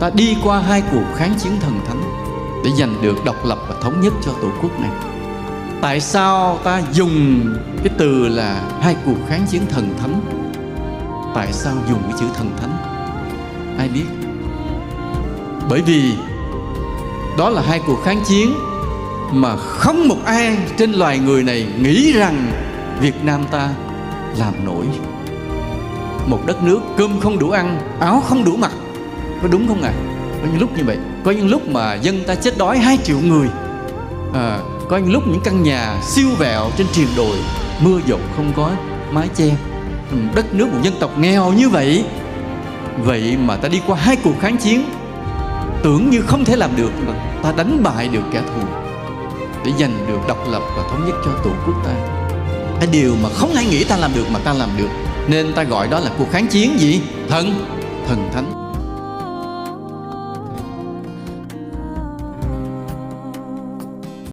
ta đi qua hai cuộc kháng chiến thần thánh để giành được độc lập và thống nhất cho tổ quốc này. Tại sao ta dùng cái từ là hai cuộc kháng chiến thần thánh? Tại sao dùng cái chữ thần thánh? Ai biết? Bởi vì đó là hai cuộc kháng chiến mà không một ai trên loài người này nghĩ rằng Việt Nam ta làm nổi. Một đất nước cơm không đủ ăn, áo không đủ mặc, có đúng không ạ? Có những lúc như vậy. Có những lúc mà dân ta chết đói 2 triệu người. Có những lúc những căn nhà siêu vẹo trên triền đồi, mưa dột không có mái che. Đất nước một dân tộc nghèo như vậy, vậy mà ta đi qua 2 cuộc kháng chiến, tưởng như không thể làm được, ta đánh bại được kẻ thù để giành được độc lập và thống nhất cho tổ quốc ta. Cái điều mà không ai nghĩ ta làm được mà ta làm được, nên ta gọi đó là cuộc kháng chiến gì? Thần thánh.